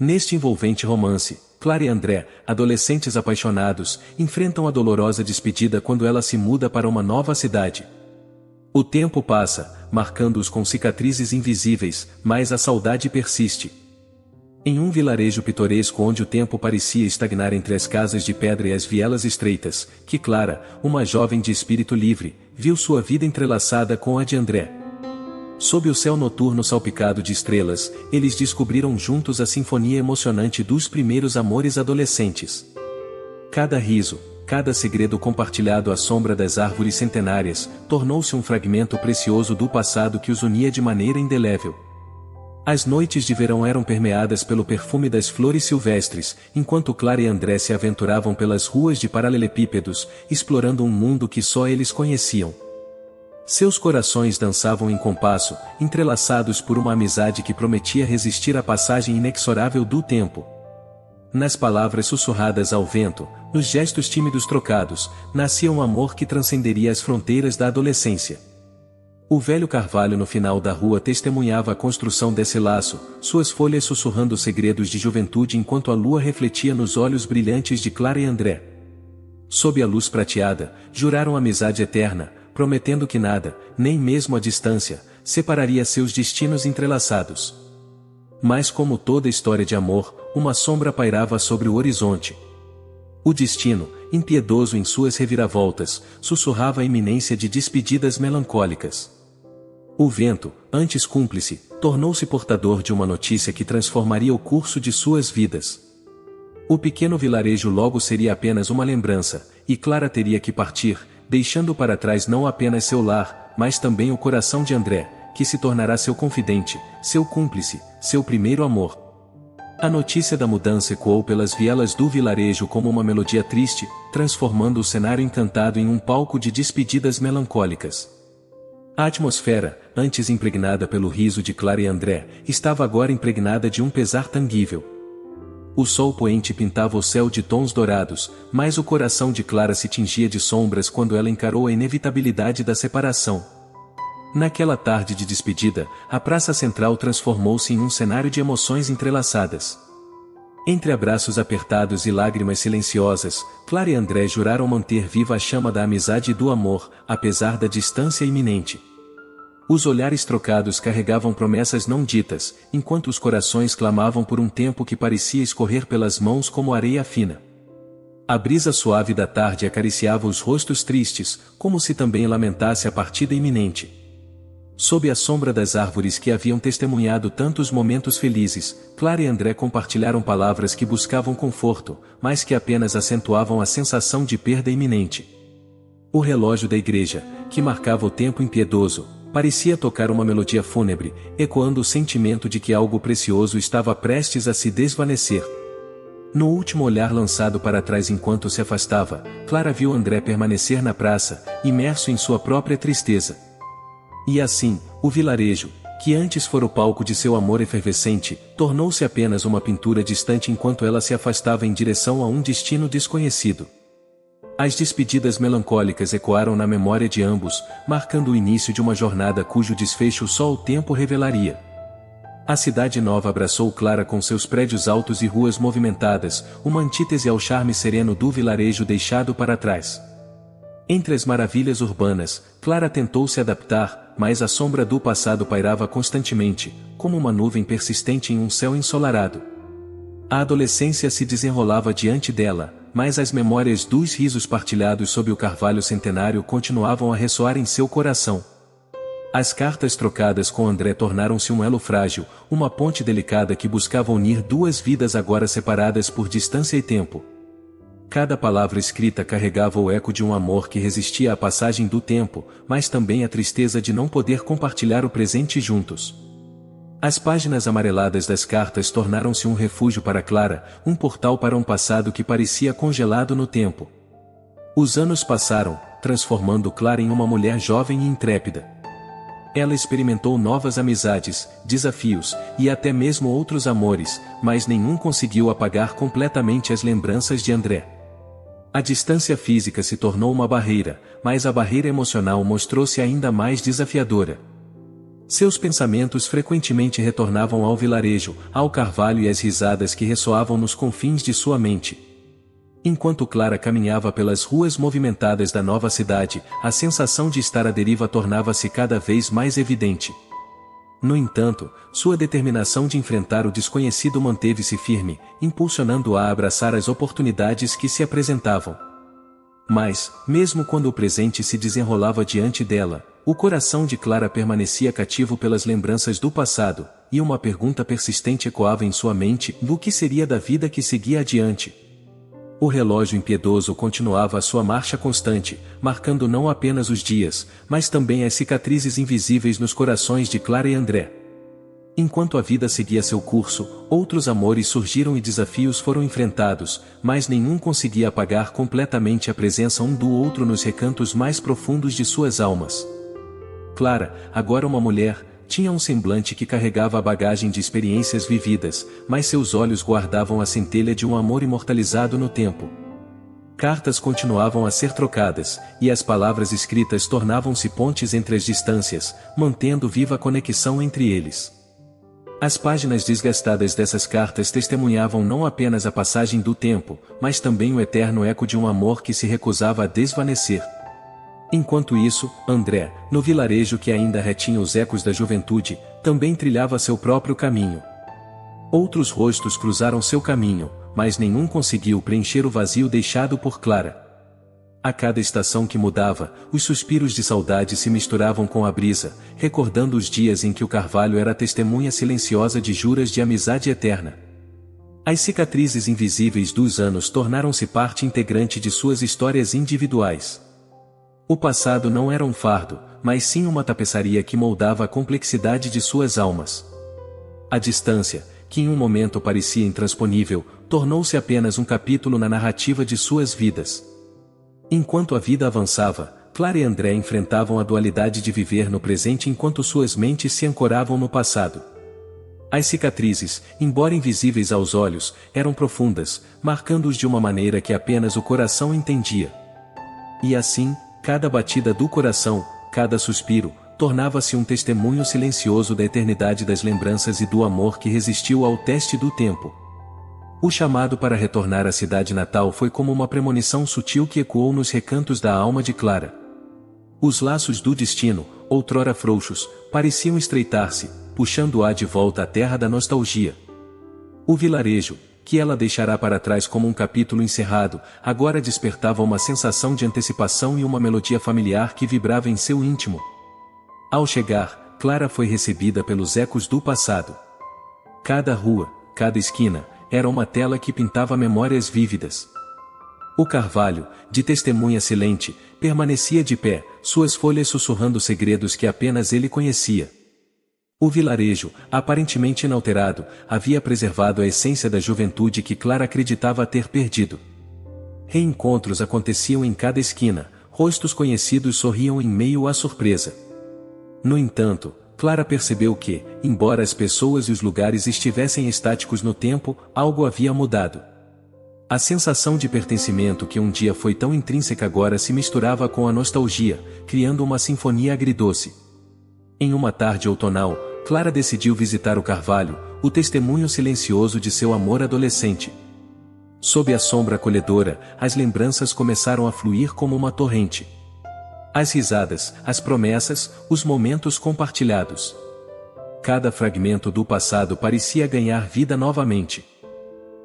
Neste envolvente romance, Clara e André, adolescentes apaixonados, enfrentam a dolorosa despedida quando ela se muda para uma nova cidade. O tempo passa, marcando-os com cicatrizes invisíveis, mas a saudade persiste. Em um vilarejo pitoresco onde o tempo parecia estagnar entre as casas de pedra e as vielas estreitas, que Clara, uma jovem de espírito livre, viu sua vida entrelaçada com a de André. Sob o céu noturno salpicado de estrelas, eles descobriram juntos a sinfonia emocionante dos primeiros amores adolescentes. Cada riso, cada segredo compartilhado à sombra das árvores centenárias, tornou-se um fragmento precioso do passado que os unia de maneira indelével. As noites de verão eram permeadas pelo perfume das flores silvestres, enquanto Clara e André se aventuravam pelas ruas de paralelepípedos, explorando um mundo que só eles conheciam. Seus corações dançavam em compasso, entrelaçados por uma amizade que prometia resistir à passagem inexorável do tempo. Nas palavras sussurradas ao vento, nos gestos tímidos trocados, nascia um amor que transcenderia as fronteiras da adolescência. O velho carvalho no final da rua testemunhava a construção desse laço, suas folhas sussurrando segredos de juventude enquanto a lua refletia nos olhos brilhantes de Clara e André. Sob a luz prateada, juraram amizade eterna, prometendo que nada, nem mesmo a distância, separaria seus destinos entrelaçados. Mas como toda história de amor, uma sombra pairava sobre o horizonte. O destino, impiedoso em suas reviravoltas, sussurrava a iminência de despedidas melancólicas. O vento, antes cúmplice, tornou-se portador de uma notícia que transformaria o curso de suas vidas. O pequeno vilarejo logo seria apenas uma lembrança, e Clara teria que partir, deixando para trás não apenas seu lar, mas também o coração de André, que se tornará seu confidente, seu cúmplice, seu primeiro amor. A notícia da mudança ecoou pelas vielas do vilarejo como uma melodia triste, transformando o cenário encantado em um palco de despedidas melancólicas. A atmosfera, antes impregnada pelo riso de Clara e André, estava agora impregnada de um pesar tangível. O sol poente pintava o céu de tons dourados, mas o coração de Clara se tingia de sombras quando ela encarou a inevitabilidade da separação. Naquela tarde de despedida, a praça central transformou-se em um cenário de emoções entrelaçadas. Entre abraços apertados e lágrimas silenciosas, Clara e André juraram manter viva a chama da amizade e do amor, apesar da distância iminente. Os olhares trocados carregavam promessas não ditas, enquanto os corações clamavam por um tempo que parecia escorrer pelas mãos como areia fina. A brisa suave da tarde acariciava os rostos tristes, como se também lamentasse a partida iminente. Sob a sombra das árvores que haviam testemunhado tantos momentos felizes, Clara e André compartilharam palavras que buscavam conforto, mas que apenas acentuavam a sensação de perda iminente. O relógio da igreja, que marcava o tempo impiedoso, parecia tocar uma melodia fúnebre, ecoando o sentimento de que algo precioso estava prestes a se desvanecer. No último olhar lançado para trás enquanto se afastava, Clara viu André permanecer na praça, imerso em sua própria tristeza. E assim, o vilarejo, que antes fora o palco de seu amor efervescente, tornou-se apenas uma pintura distante enquanto ela se afastava em direção a um destino desconhecido. As despedidas melancólicas ecoaram na memória de ambos, marcando o início de uma jornada cujo desfecho só o tempo revelaria. A cidade nova abraçou Clara com seus prédios altos e ruas movimentadas, uma antítese ao charme sereno do vilarejo deixado para trás. Entre as maravilhas urbanas, Clara tentou se adaptar, mas a sombra do passado pairava constantemente, como uma nuvem persistente em um céu ensolarado. A adolescência se desenrolava diante dela, mas as memórias dos risos partilhados sob o carvalho centenário continuavam a ressoar em seu coração. As cartas trocadas com André tornaram-se um elo frágil, uma ponte delicada que buscava unir duas vidas agora separadas por distância e tempo. Cada palavra escrita carregava o eco de um amor que resistia à passagem do tempo, mas também a tristeza de não poder compartilhar o presente juntos. As páginas amareladas das cartas tornaram-se um refúgio para Clara, um portal para um passado que parecia congelado no tempo. Os anos passaram, transformando Clara em uma mulher jovem e intrépida. Ela experimentou novas amizades, desafios, e até mesmo outros amores, mas nenhum conseguiu apagar completamente as lembranças de André. A distância física se tornou uma barreira, mas a barreira emocional mostrou-se ainda mais desafiadora. Seus pensamentos frequentemente retornavam ao vilarejo, ao carvalho e às risadas que ressoavam nos confins de sua mente. Enquanto Clara caminhava pelas ruas movimentadas da nova cidade, a sensação de estar à deriva tornava-se cada vez mais evidente. No entanto, sua determinação de enfrentar o desconhecido manteve-se firme, impulsionando-a a abraçar as oportunidades que se apresentavam. Mas, mesmo quando o presente se desenrolava diante dela, o coração de Clara permanecia cativo pelas lembranças do passado, e uma pergunta persistente ecoava em sua mente: o que seria da vida que seguia adiante? O relógio impiedoso continuava a sua marcha constante, marcando não apenas os dias, mas também as cicatrizes invisíveis nos corações de Clara e André. Enquanto a vida seguia seu curso, outros amores surgiram e desafios foram enfrentados, mas nenhum conseguia apagar completamente a presença um do outro nos recantos mais profundos de suas almas. Clara, agora uma mulher, tinha um semblante que carregava a bagagem de experiências vividas, mas seus olhos guardavam a centelha de um amor imortalizado no tempo. Cartas continuavam a ser trocadas, e as palavras escritas tornavam-se pontes entre as distâncias, mantendo viva a conexão entre eles. As páginas desgastadas dessas cartas testemunhavam não apenas a passagem do tempo, mas também o eterno eco de um amor que se recusava a desvanecer. Enquanto isso, André, no vilarejo que ainda retinha os ecos da juventude, também trilhava seu próprio caminho. Outros rostos cruzaram seu caminho, mas nenhum conseguiu preencher o vazio deixado por Clara. A cada estação que mudava, os suspiros de saudade se misturavam com a brisa, recordando os dias em que o carvalho era testemunha silenciosa de juras de amizade eterna. As cicatrizes invisíveis dos anos tornaram-se parte integrante de suas histórias individuais. O passado não era um fardo, mas sim uma tapeçaria que moldava a complexidade de suas almas. A distância, que em um momento parecia intransponível, tornou-se apenas um capítulo na narrativa de suas vidas. Enquanto a vida avançava, Clara e André enfrentavam a dualidade de viver no presente enquanto suas mentes se ancoravam no passado. As cicatrizes, embora invisíveis aos olhos, eram profundas, marcando-os de uma maneira que apenas o coração entendia. E assim, cada batida do coração, cada suspiro, tornava-se um testemunho silencioso da eternidade das lembranças e do amor que resistiu ao teste do tempo. O chamado para retornar à cidade natal foi como uma premonição sutil que ecoou nos recantos da alma de Clara. Os laços do destino, outrora frouxos, pareciam estreitar-se, puxando-a de volta à terra da nostalgia. O vilarejo, que ela deixará para trás como um capítulo encerrado, agora despertava uma sensação de antecipação e uma melodia familiar que vibrava em seu íntimo. Ao chegar, Clara foi recebida pelos ecos do passado. Cada rua, cada esquina, era uma tela que pintava memórias vívidas. O carvalho, de testemunha silente, permanecia de pé, suas folhas sussurrando segredos que apenas ele conhecia. O vilarejo, aparentemente inalterado, havia preservado a essência da juventude que Clara acreditava ter perdido. Reencontros aconteciam em cada esquina, rostos conhecidos sorriam em meio à surpresa. No entanto, Clara percebeu que, embora as pessoas e os lugares estivessem estáticos no tempo, algo havia mudado. A sensação de pertencimento que um dia foi tão intrínseca agora se misturava com a nostalgia, criando uma sinfonia agridoce. Em uma tarde outonal, Clara decidiu visitar o carvalho, o testemunho silencioso de seu amor adolescente. Sob a sombra acolhedora, as lembranças começaram a fluir como uma torrente. As risadas, as promessas, os momentos compartilhados. Cada fragmento do passado parecia ganhar vida novamente.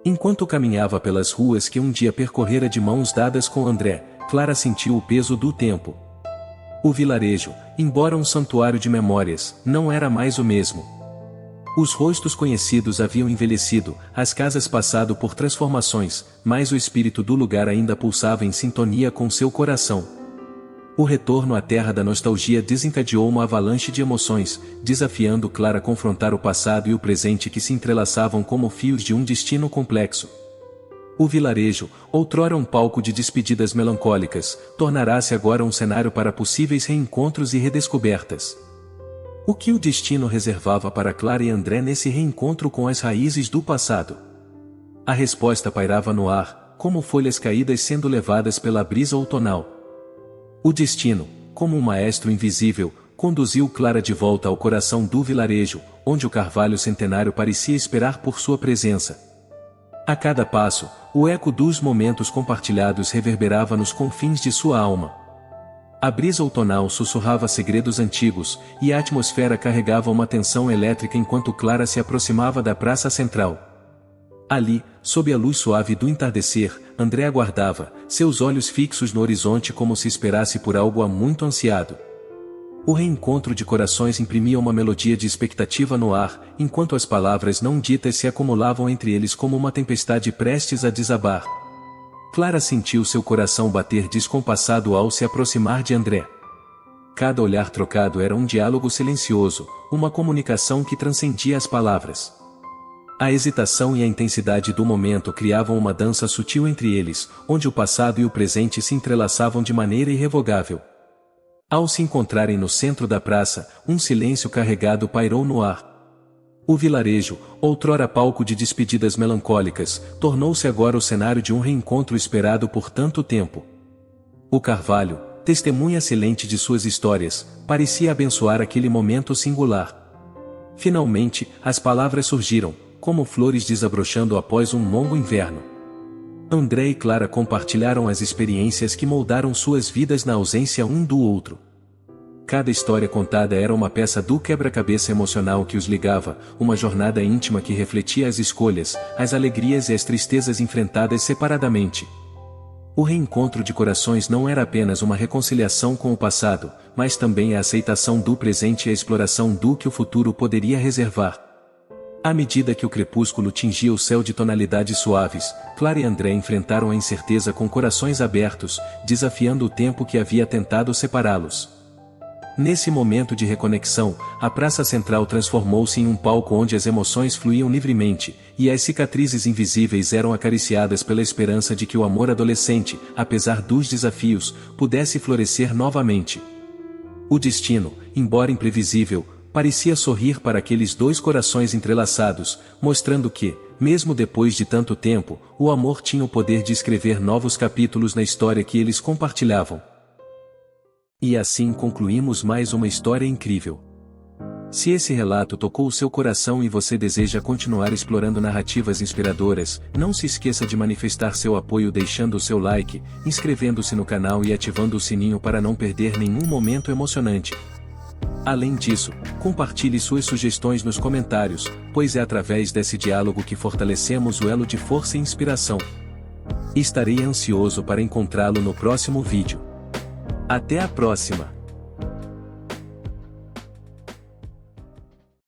Enquanto caminhava pelas ruas que um dia percorrera de mãos dadas com André, Clara sentiu o peso do tempo. O vilarejo, embora um santuário de memórias, não era mais o mesmo. Os rostos conhecidos haviam envelhecido, as casas passado por transformações, mas o espírito do lugar ainda pulsava em sintonia com seu coração. O retorno à terra da nostalgia desencadeou uma avalanche de emoções, desafiando Clara a confrontar o passado e o presente que se entrelaçavam como fios de um destino complexo. O vilarejo, outrora um palco de despedidas melancólicas, tornará-se agora um cenário para possíveis reencontros e redescobertas. O que o destino reservava para Clara e André nesse reencontro com as raízes do passado? A resposta pairava no ar, como folhas caídas sendo levadas pela brisa outonal. O destino, como um maestro invisível, conduziu Clara de volta ao coração do vilarejo, onde o carvalho centenário parecia esperar por sua presença. A cada passo, o eco dos momentos compartilhados reverberava nos confins de sua alma. A brisa outonal sussurrava segredos antigos, e a atmosfera carregava uma tensão elétrica enquanto Clara se aproximava da praça central. Ali, sob a luz suave do entardecer, André aguardava, seus olhos fixos no horizonte como se esperasse por algo há muito ansiado. O reencontro de corações imprimia uma melodia de expectativa no ar, enquanto as palavras não ditas se acumulavam entre eles como uma tempestade prestes a desabar. Clara sentiu seu coração bater descompassado ao se aproximar de André. Cada olhar trocado era um diálogo silencioso, uma comunicação que transcendia as palavras. A hesitação e a intensidade do momento criavam uma dança sutil entre eles, onde o passado e o presente se entrelaçavam de maneira irrevogável. Ao se encontrarem no centro da praça, um silêncio carregado pairou no ar. O vilarejo, outrora palco de despedidas melancólicas, tornou-se agora o cenário de um reencontro esperado por tanto tempo. O carvalho, testemunha silente de suas histórias, parecia abençoar aquele momento singular. Finalmente, as palavras surgiram, como flores desabrochando após um longo inverno. André e Clara compartilharam as experiências que moldaram suas vidas na ausência um do outro. Cada história contada era uma peça do quebra-cabeça emocional que os ligava, uma jornada íntima que refletia as escolhas, as alegrias e as tristezas enfrentadas separadamente. O reencontro de corações não era apenas uma reconciliação com o passado, mas também a aceitação do presente e a exploração do que o futuro poderia reservar. À medida que o crepúsculo tingia o céu de tonalidades suaves, Clara e André enfrentaram a incerteza com corações abertos, desafiando o tempo que havia tentado separá-los. Nesse momento de reconexão, a praça central transformou-se em um palco onde as emoções fluíam livremente, e as cicatrizes invisíveis eram acariciadas pela esperança de que o amor adolescente, apesar dos desafios, pudesse florescer novamente. O destino, embora imprevisível, parecia sorrir para aqueles dois corações entrelaçados, mostrando que, mesmo depois de tanto tempo, o amor tinha o poder de escrever novos capítulos na história que eles compartilhavam. E assim concluímos mais uma história incrível. Se esse relato tocou o seu coração e você deseja continuar explorando narrativas inspiradoras, não se esqueça de manifestar seu apoio deixando o seu like, inscrevendo-se no canal e ativando o sininho para não perder nenhum momento emocionante. Além disso, compartilhe suas sugestões nos comentários, pois é através desse diálogo que fortalecemos o elo de força e inspiração. Estarei ansioso para encontrá-lo no próximo vídeo. Até a próxima!